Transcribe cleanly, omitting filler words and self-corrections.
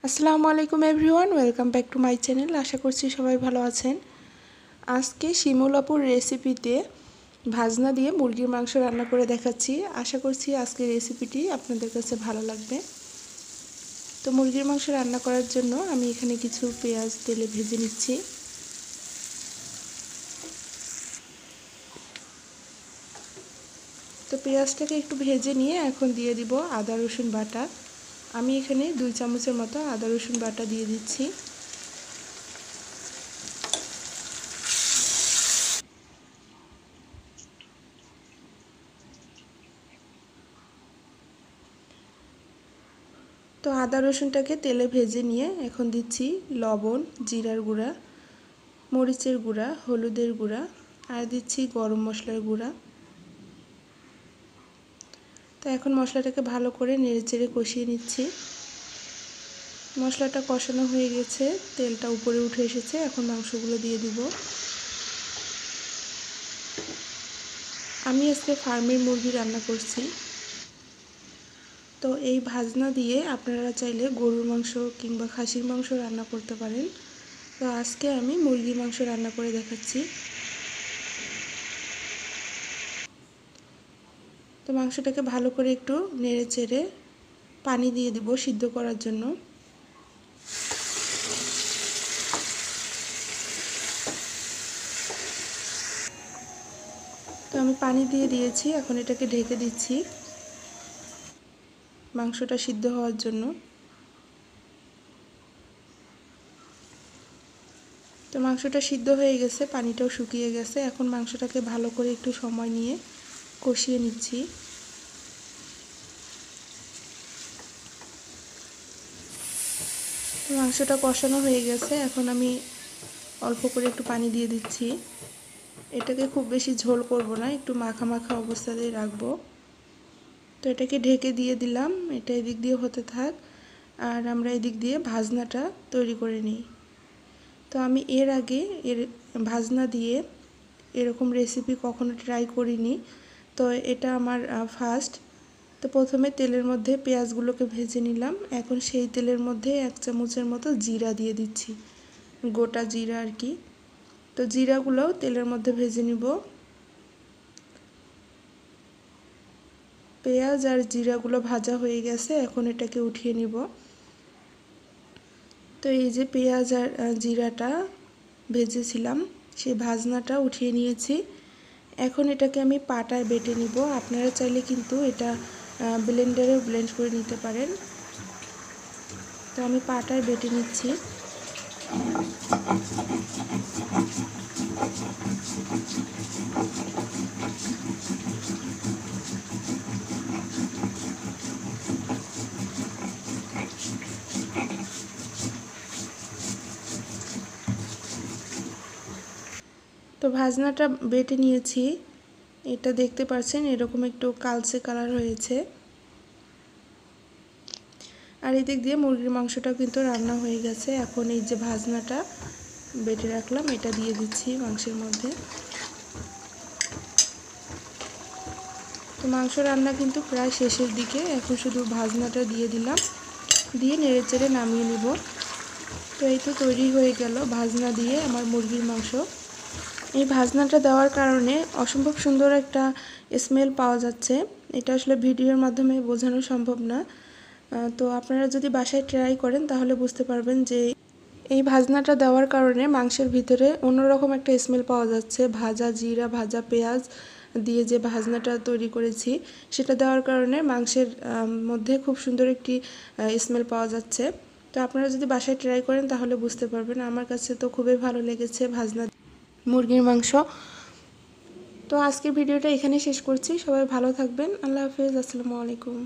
আসসালামু আলাইকুম everyone, welcome back to my channel. আশা করছি সবাই ভালো আছেন। আজকে শিমুলাপুর রেসিপিতে ভাজনা দিয়ে মুরগির মাংস রান্না করে দেখাচ্ছি। আশা করছি আজকের রেসিপিটি আপনাদের কাছে ভালো লাগবে। তো মুরগির মাংস রান্না করার জন্য আমি এখানে কিছু পেঁয়াজ তেলে ভেজে নিচ্ছি। তো পেঁয়াজটাকে একটু ভেজে নিয়ে এখন দিয়ে দিব আদা রসুন বাটা। আমি এখানে 2 চামচের মতো আদা রসুন বাটা দিয়ে দিচ্ছি। তো আদা রসুনটাকে তেলে ভেজে নিয়ে এখন দিচ্ছি লবণ, জিরার গুঁড়া, মরিচের গুঁড়া, হলুদের গুঁড়া আর দিচ্ছি গরম মশলার গুঁড়া। তো এখন মশলাটাকে ভালো করে নেড়েচেড়ে কষিয়ে নিচ্ছি। মশলাটা কষানো হয়ে গেছে, তেলটা উপরে উঠে এসেছে। এখন মাংসগুলো দিয়ে দিব। আমি আজকে ফার্মের মুরগি রান্না করছি। তো এই ভাজনা দিয়ে আপনারা চাইলে গরুর মাংস কিংবা খাসির মাংস রান্না করতে পারেন। তো আজকে আমি মুরগির মাংস রান্না করে দেখাচ্ছি। তো মাংসটাকে ভালো করে একটু নেড়ে চেড়ে পানি দিয়ে দিব সিদ্ধ করার জন্য। তো আমি পানি দিয়ে দিয়েছি, এখন এটাকে ঢেকে দিচ্ছি মাংসটা সিদ্ধ হওয়ার জন্য। তো মাংসটা সিদ্ধ হয়ে গেছে, পানিটাও শুকিয়ে গেছে। এখন মাংসটাকে ভালো করে একটু সময় নিয়ে কষিয়ে নিচ্ছি। তো মাংসটা কষানো হয়ে গেছে, এখন আমি অল্প করে একটু পানি দিয়ে দিচ্ছি। এটাকে খুব বেশি ঝোল করব না, একটু মাখা মাখা অবস্থাতেই রাখবো। তো এটাকে ঢেকে দিয়ে দিলাম, এটা এদিক দিয়ে হতে থাক আর আমরা এদিক দিয়ে ভাজনাটা তৈরি করে নিই। তো আমি এর আগে ভাজনা দিয়ে এরকম রেসিপি কখনো ট্রাই করিনি, তো এটা আমার ফার্স্ট। তো প্রথমে তেলের মধ্যে পেঁয়াজগুলোকে ভেজে নিলাম। এখন সেই তেলের মধ্যে 1 চামচের মতো জিরা দিয়ে দিচ্ছি, গোটা জিরা আর কি। তো জিরাগুলোও তেলের মধ্যে ভেজে নিব। পেঁয়াজ আর জিরাগুলো ভাজা হয়ে গেছে, এখন এটাকে উঠিয়ে নিব। তো এই যে পেঁয়াজ আর জিরাটা ভেজেছিলাম, সেই ভাজনাটা উঠিয়ে নিয়েছি। এখন এটাকে আমি পাটায় বেটে নিব। আপনারা চাইলে কিন্তু এটা ব্লেন্ডারেও ব্লেন্ড করে নিতে পারেন। তো আমি পাটায় বেটে নিচ্ছি। তো ভাজনাটা বেটে নিয়েছি, এটা দেখতে পাচ্ছেন এরকম একটু কালচে কালার হয়েছে। আর এদিক দিয়ে মুরগির মাংসটা কিন্তু রান্না হয়ে গেছে। এখন এই যে ভাজনাটা বেটে রাখলাম, এটা দিয়ে দিচ্ছি মাংসের মধ্যে। তো মাংস রান্না কিন্তু প্রায় শেষের দিকে, এখন শুধু ভাজনাটা দিয়ে দিলাম, দিয়ে নেড়েচেড়ে নামিয়ে নিব। তো এই তো তৈরি হয়ে গেল ভাজনা দিয়ে আমার মুরগির মাংস। এই ভাজনাটা দেওয়ার কারণে অসম্ভব সুন্দর একটা স্মেল পাওয়া যাচ্ছে। এটা আসলে ভিডিওর মাধ্যমে বোঝানো সম্ভব না। তো আপনারা যদি বাসায় ট্রাই করেন তাহলে বুঝতে পারবেন যে এই ভাজনাটা দেওয়ার কারণে মাংসের ভিতরে অন্যরকম একটা স্মেল পাওয়া যাচ্ছে। ভাজা জিরা, ভাজা পেঁয়াজ দিয়ে যে ভাজনাটা তৈরি করেছি, সেটা দেওয়ার কারণে মাংসের মধ্যে খুব সুন্দর একটি স্মেল পাওয়া যাচ্ছে। তো আপনারা যদি বাসায় ট্রাই করেন তাহলে বুঝতে পারবেন। আমার কাছে তো খুবই ভালো লেগেছে ভাজনা মুরগির মাংস। তো আজকের ভিডিওটা এখানে শেষ করছি। সবাই ভালো থাকবেন। আল্লাহ হাফেজ। আসসালামু আলাইকুম।